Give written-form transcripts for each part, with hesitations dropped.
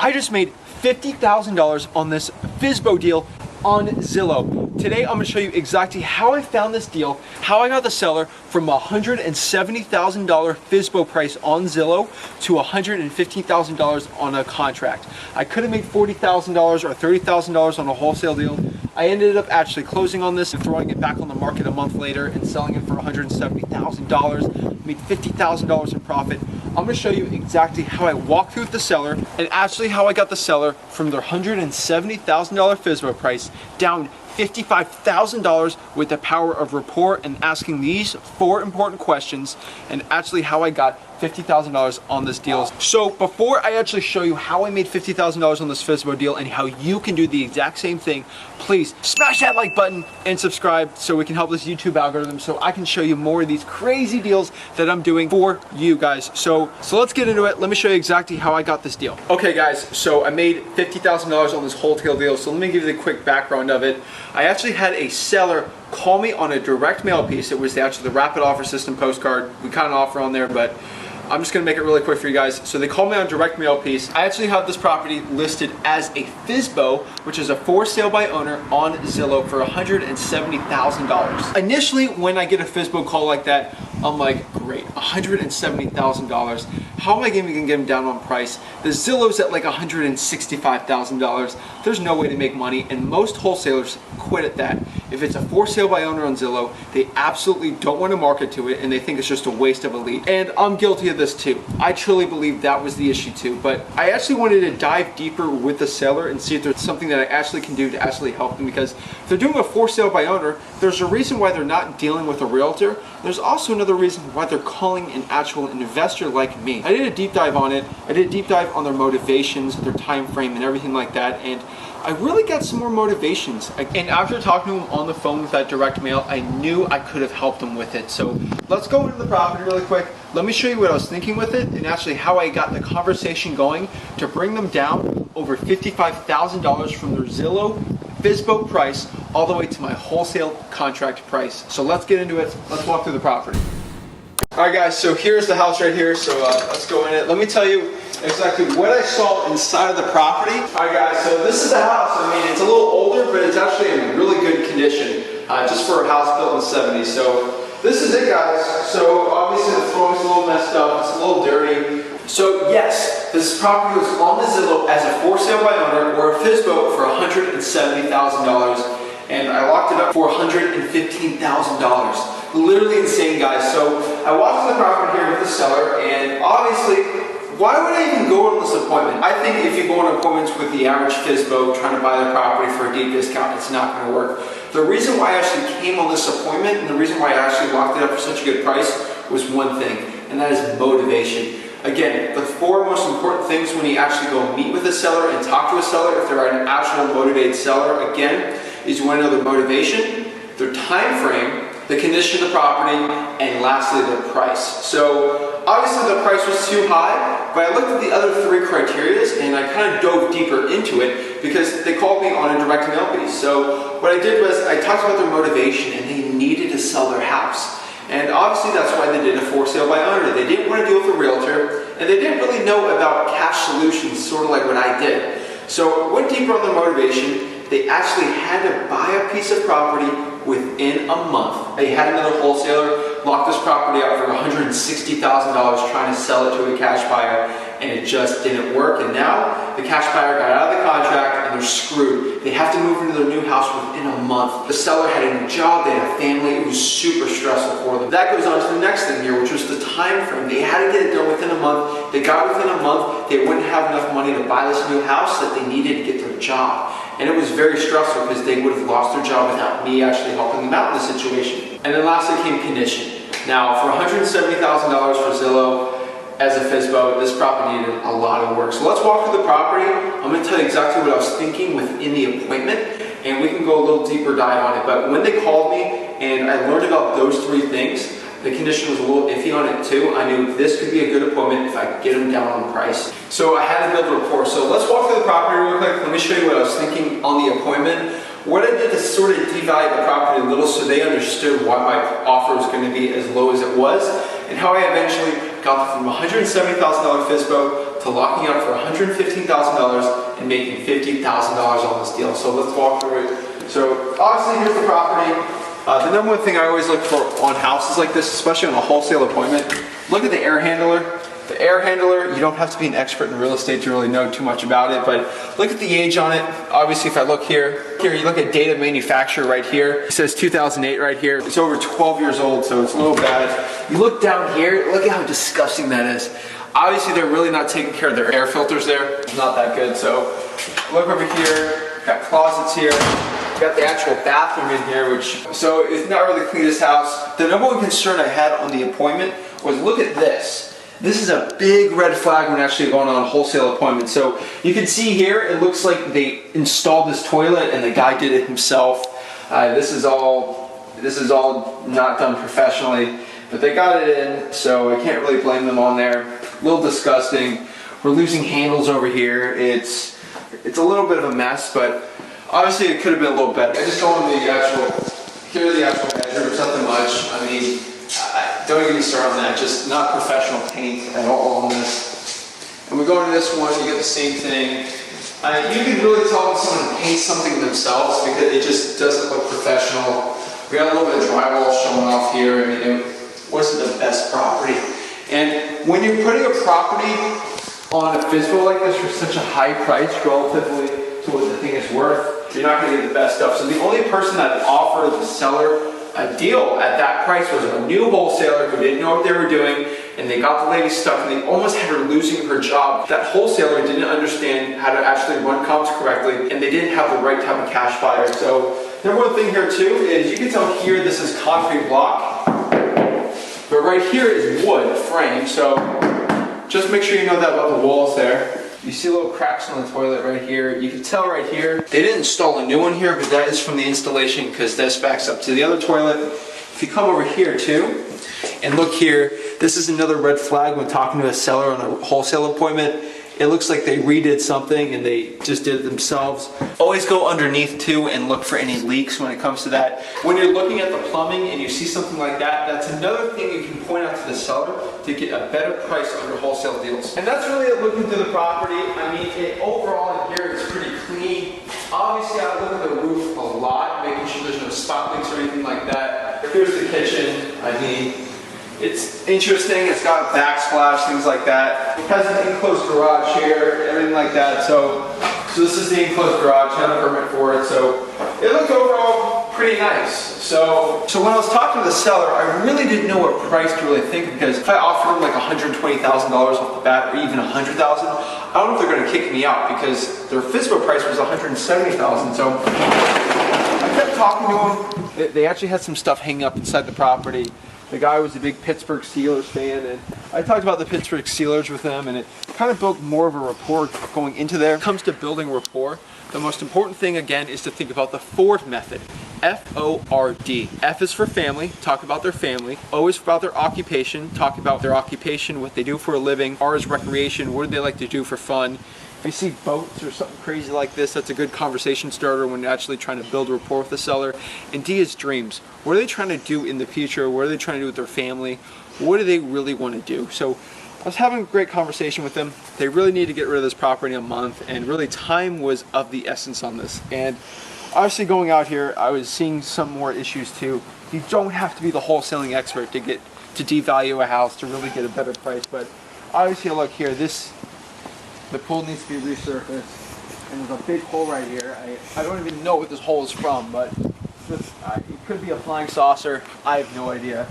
I just made $50,000 on this FSBO deal on Zillow. Today I'm going to show you exactly how I found this deal, how I got the seller from a $170,000 FSBO price on Zillow to $115,000 on a contract. I could have made $40,000 or $30,000 on a wholesale deal. I ended up actually closing on this and throwing it back on the market a month later and selling it for $170,000. Made $50,000 in profit. I'm going to show you exactly how I walked through with the seller and actually how I got the seller from their $170,000 FSBO price down $55,000 with the power of rapport and asking these 4 important questions, and actually how I got $50,000 on this deal. So before I actually show you how I made $50,000 on this FSBO deal and how you can do the exact same thing, please smash that like button and subscribe so we can help this YouTube algorithm so I can show you more of these crazy deals that I'm doing for you guys. So let's get into it. Let me show you exactly how I got this deal. Okay guys, so I made $50,000 on this wholesale deal. So let me give you the quick background of it. I actually had a seller call me on a direct mail piece. It was actually the rapid offer system postcard. We kind of offer on there, but I'm just gonna make it really quick for you guys. So they called me on a direct mail piece. I actually have this property listed as a FSBO, which is a for sale by owner on Zillow for $170,000. Initially, when I get a FSBO call like that, I'm like, great, $170,000. How am I even gonna get them down on price? The Zillow's at like $165,000. There's no way to make money, and most wholesalers quit at that. If it's a for sale by owner on Zillow, they absolutely don't want to market to it and they think it's just a waste of a lead. And I'm guilty of this too. I truly believe that was the issue too, but I actually wanted to dive deeper with the seller and see if there's something that I actually can do to actually help them, because if they're doing a for sale by owner, there's a reason why they're not dealing with a realtor. There's also another reason why they're calling an actual investor like me. I did a deep dive on it. I did a deep dive on their motivations, their time frame, and everything like that, and I really got some more motivations. And after talking to him on the phone with that direct mail, I knew I could have helped him with it. So let's go into the property really quick. Let me show you what I was thinking with it and actually how I got the conversation going to bring them down over $55,000 from their Zillow FSBO price all the way to my wholesale contract price. So let's get into it. Let's walk through the property. Alright guys, so here's the house right here, so let's go in it. Let me tell you exactly what I saw inside of the property. Alright guys, so this is the house. I mean, it's a little older, but it's actually in really good condition, just for a house built in the 70s. So this is it guys. So obviously the flooring's a little messed up, it's a little dirty. So yes, this property was on the Zillow as a for sale by owner or a FSBO for $170,000, and I locked it up for $115,000. Literally insane guys. So I walked to the property here with the seller, and obviously, why would I even go on this appointment? I think if you go on appointments with the average FSBO trying to buy the property for a deep discount, it's not going to work. The reason why I actually came on this appointment and the reason why I actually locked it up for such a good price was one thing, and that is motivation. Again, the 4 most important things when you actually go meet with a seller and talk to a seller, if they're an actual motivated seller, again, is you want to know their motivation, their time frame, the condition of the property, and lastly, their price. So obviously the price was too high, but I looked at the other 3 criteria and I kind of dove deeper into it because they called me on a direct mail piece. So what I did was I talked about their motivation, and they needed to sell their house. And obviously that's why they did a for sale by owner. They didn't want to deal with a realtor, and they didn't really know about cash solutions, sort of like what I did. So I went deeper on their motivation. They actually had to buy a piece of property within a month. They had another wholesaler lock this property up for $160,000 trying to sell it to a cash buyer, and it just didn't work. And now the cash buyer got out of the contract and they're screwed. They have to move into their new house within a month. The seller had a new job, they had a family, it was super stressful for them. That goes on to the next thing here, which was the time frame. They had to get it done within a month. They got within a month, they wouldn't have enough money to buy this new house that they needed to get their job. And it was very stressful because they would have lost their job without me actually helping them out in this situation. And then lastly came condition. Now for $170,000 for Zillow as a FSBO, this property needed a lot of work. So let's walk through the property. I'm going to tell you exactly what I was thinking within the appointment, and we can go a little deeper dive on it. But when they called me and I learned about those 3 things, the condition was a little iffy on it too. I knew this could be a good appointment if I could get them down on price. So I had to build a rapport. So let's walk through the property real quick. Let me show you what I was thinking on the appointment. What I did to sort of devalue the property a little so they understood why my offer was going to be as low as it was, and how I eventually got from $170,000 FSBO to locking up for $115,000 and making $50,000 on this deal. So let's walk through it. So obviously here's the property. The number one thing I always look for on houses like this, especially on a wholesale appointment, look at the air handler. The air handler, you don't have to be an expert in real estate to really know too much about it, but look at the age on it. Obviously, if I look here, you look at date of manufacturer right here. It says 2008 right here. It's over 12 years old, so it's a little bad. You look down here, look at how disgusting that is. Obviously, they're really not taking care of their air filters there. It's not that good, so look over here. Got closets here. Got the actual bathroom in here, so it's not really the cleanest house. The number one concern I had on the appointment was look at this. This is a big red flag when actually going on a wholesale appointment. So you can see here, it looks like they installed this toilet and the guy did it himself. This is all not done professionally, but they got it in, so I can't really blame them on there. A little disgusting. We're losing handles over here. It's a little bit of a mess, but obviously it could have been a little better. I just go on the actual, here are the actual bedrooms, nothing much. I mean, don't get me started on that, just not professional paint at all on this. And we go into this one, you get the same thing. You can really tell when someone paints something themselves because it just doesn't look professional. We got a little bit of drywall showing off here. I mean, it wasn't the best property. And when you're putting a property on a FSBO like this for such a high price relatively to what the thing is worth, you're not going to get the best stuff. So the only person that offered the seller a deal at that price was a new wholesaler who didn't know what they were doing, and they got the lady stuck and they almost had her losing her job. That wholesaler didn't understand how to actually run comps correctly, and they didn't have the right type of cash buyer. So number one thing here too is you can tell here this is concrete block, but right here is wood frame. So just make sure you know that about the walls there. You see little cracks on the toilet right here. You can tell right here, they didn't install a new one here, but that is from the installation because this backs up to the other toilet. If you come over here too, and look here, this is another red flag when talking to a seller on a wholesale appointment. It looks like they redid something and they just did it themselves. Always go underneath too and look for any leaks when it comes to that. When you're looking at the plumbing and you see something like that, that's another thing you can point out to the seller to get a better price on your wholesale deals. And that's really it looking through the property. I mean, overall in here it's pretty clean. Obviously I look at the roof a lot, making sure there's no spot leaks or anything like that. Here's the kitchen. I mean, it's interesting, it's got backsplash, things like that. It has an enclosed garage here, everything like that. So this is the enclosed garage, had a permit for it. So it looked overall pretty nice. So when I was talking to the seller, I really didn't know what price to really think, because if I offered them like $120,000 off the bat, or even $100,000, I don't know if they're gonna kick me out because their FSBO price was $170,000. So I kept talking to them. They actually had some stuff hanging up inside the property. The guy was a big Pittsburgh Steelers fan, and I talked about the Pittsburgh Steelers with him, and it kind of built more of a rapport going into there. When it comes to building rapport, the most important thing again is to think about the FORD method. F-O-R-D. F is for family, talk about their family. O is about their occupation, talk about their occupation, what they do for a living. R is recreation, what do they like to do for fun. If you see boats or something crazy like this, that's a good conversation starter when you're actually trying to build a rapport with the seller. And D is dreams. What are they trying to do in the future? What are they trying to do with their family? What do they really want to do? So I was having a great conversation with them. They really need to get rid of this property in a month, and really time was of the essence on this. And obviously going out here, I was seeing some more issues too. You don't have to be the wholesaling expert to devalue a house to really get a better price. But obviously look here, the pool needs to be resurfaced, and there's a big hole right here. I don't even know what this hole is from, but it could be a flying saucer. I have no idea,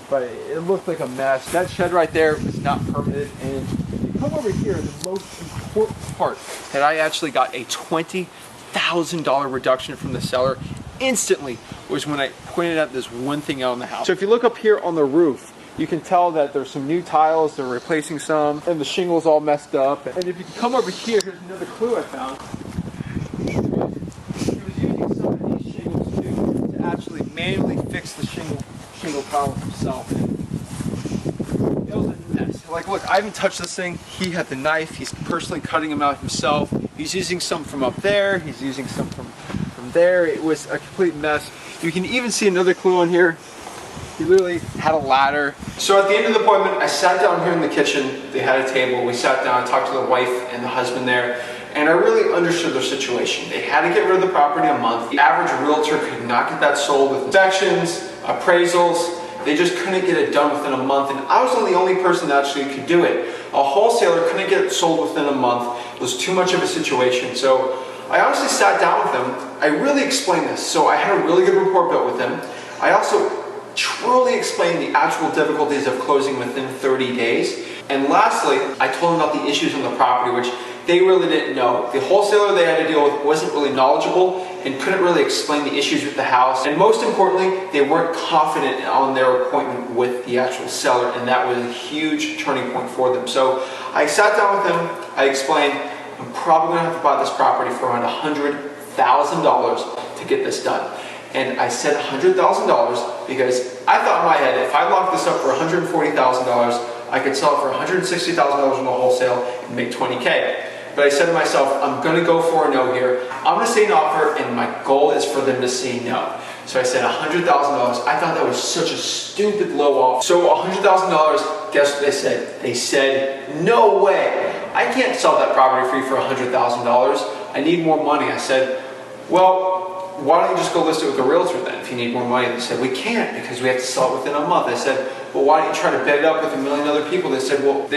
but it looked like a mess. That shed right there was not permitted, and you come over here, the most important part that I actually got a $20,000 reduction from the seller instantly was when I pointed out this one thing out on the house. So if you look up here on the roof, you can tell that there's some new tiles, they're replacing some, and the shingle's all messed up. And if you come over here, here's another clue I found. He was using some of these shingles too to actually manually fix the shingle problem himself. It was a mess. Like, look, I haven't touched this thing. He had the knife, he's personally cutting them out himself. He's using some from up there, he's using some from there. It was a complete mess. You can even see another clue on here. He literally had a ladder. So at the end of the appointment, I sat down here in the kitchen. They had a table. We sat down, I talked to the wife and the husband there, and I really understood their situation. They had to get rid of the property a month. The average realtor could not get that sold with inspections, appraisals. They just couldn't get it done within a month, and I was the only person that actually could do it. A wholesaler couldn't get it sold within a month. It was too much of a situation. So I honestly sat down with them. I really explained this. So I had a really good rapport built with them. I also truly explained the actual difficulties of closing within 30 days. And lastly, I told them about the issues on the property, which they really didn't know. The wholesaler they had to deal with wasn't really knowledgeable and couldn't really explain the issues with the house. And most importantly, they weren't confident on their appointment with the actual seller, and that was a huge turning point for them. So I sat down with them, I explained, I'm probably gonna have to buy this property for around $100,000 to get this done. And I said $100,000 because I thought in my head, if I locked this up for $140,000, I could sell it for $160,000 in the wholesale and make 20K. But I said to myself, I'm gonna go for a no here. I'm gonna say an offer, and my goal is for them to say no. So I said $100,000. I thought that was such a stupid low offer. So $100,000, guess what they said? They said, no way. I can't sell that property for you for $100,000. I need more money. I said, well, why don't you just go list it with a realtor then if you need more money? They said, we can't because we have to sell it within a month. I said, well, why don't you try to bed it up with a million other people? They said, well,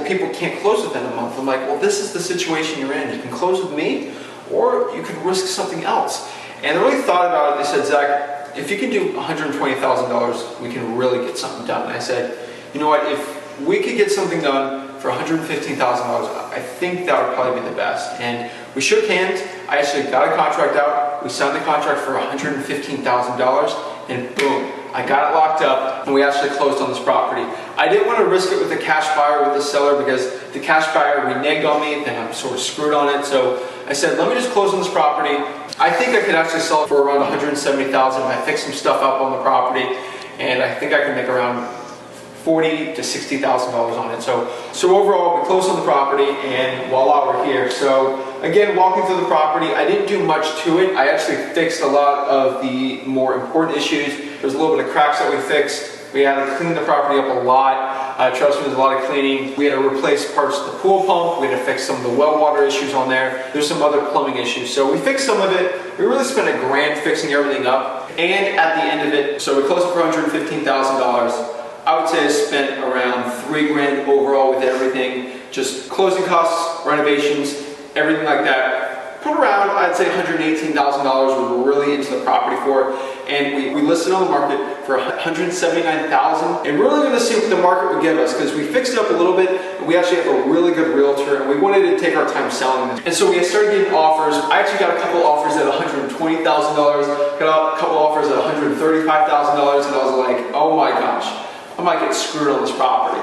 people can't close within a month. I'm like, well, this is the situation you're in. You can close with me or you could risk something else. And I really thought about it. They said, Zach, if you can do $120,000, we can really get something done. And I said, you know what, if we could get something done for $115,000, I think that would probably be the best. And we shook hands. I actually got a contract out. We signed the contract for $115,000, and boom, I got it locked up, and we actually closed on this property. I didn't want to risk it with a cash buyer, with the seller, because the cash buyer reneged on me, then I'm sort of screwed on it. So I said, let me just close on this property. I think I could actually sell it for around $170,000 if I fix some stuff up on the property, and I think I can make around $40,000 to $60,000 on it. So overall, we closed on the property, and voila, we're here. So again, walking through the property, I didn't do much to it. I actually fixed a lot of the more important issues. There's a little bit of cracks that we fixed. We had to clean the property up a lot. Trust me, there's a lot of cleaning. We had to replace parts of the pool pump. We had to fix some of the well water issues on there. There's some other plumbing issues. So we fixed some of it. We really spent $1,000 fixing everything up. And at the end of it, so we closed it for $115,000. I would say I spent around $3,000 overall with everything, just closing costs, renovations, everything like that. Put around, I'd say $118,000 we were really into the property for, and we listed on the market for $179,000, and we're really going to see what the market would give us, because we fixed it up a little bit, and we actually have a really good realtor, and we wanted to take our time selling this. And so we started getting offers. I actually got a couple offers at $120,000, got a couple offers at $135,000, and I was like, oh my gosh, I might get screwed on this property.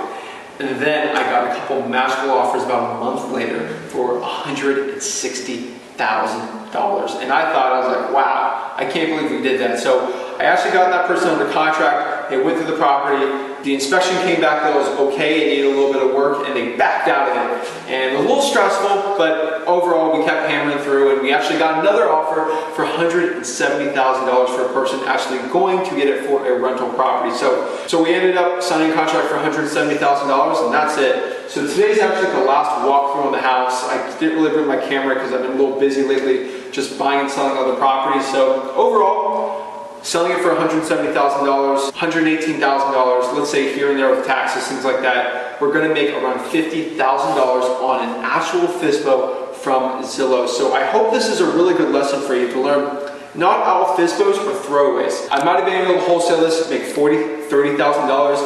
And then I got a couple magical offers about a month later for $160,000. And I thought, I was like, wow, I can't believe we did that. So I actually got that person under contract. They went through the property. The inspection came back that it was okay. It needed a little bit of work, and they backed out of it. And it was a little stressful, but overall we kept hammering through, and we actually got another offer for $170,000 for a person actually going to get it for a rental property. So we ended up signing a contract for $170,000, and that's it. So today's actually the last walkthrough on the house. I didn't really bring my camera because I've been a little busy lately just buying and selling other properties. So overall, selling it for $170,000, $118,000, let's say here and there with taxes, things like that, we're going to make around $50,000 on an actual FSBO from Zillow. So I hope this is a really good lesson for you to learn. Not all FSBOs are throwaways. I might have been able to wholesale this, make $40,000, $30,000.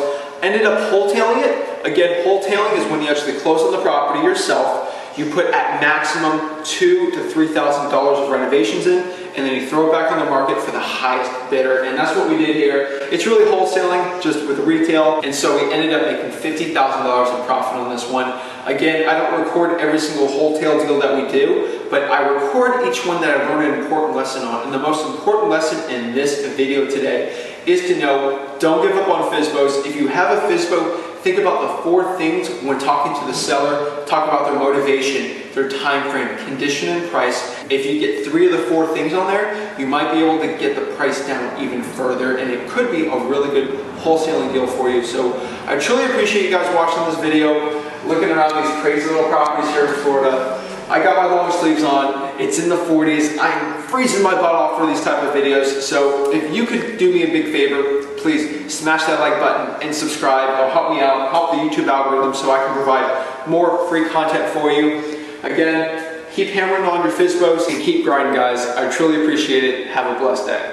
Ended up wholetailing it. Again, wholetailing is when you actually close on the property yourself. You put at maximum $2,000 to $3,000 of renovations in, and then you throw it back on the market for the highest bidder. And that's what we did here. It's really wholesaling, just with retail. And so we ended up making $50,000 in profit on this one. Again, I don't record every single wholesale deal that we do, but I record each one that I've learned an important lesson on. And the most important lesson in this video today is to know, don't give up on FSBOs. If you have a FSBO, think about the 4 things when talking to the seller. Talk about their motivation, their time frame, condition, and price. If you get 3 of the 4 things on there, you might be able to get the price down even further, and it could be a really good wholesaling deal for you. So I truly appreciate you guys watching this video, looking around these crazy little properties here in Florida. I got my long sleeves on, it's in the 40s, I'm freezing my butt off for these type of videos, so if you could do me a big favor, please smash that like button and subscribe. It'll help me out, help the YouTube algorithm so I can provide more free content for you. Again, keep hammering on your FSBOs and keep grinding, guys. I truly appreciate it. Have a blessed day.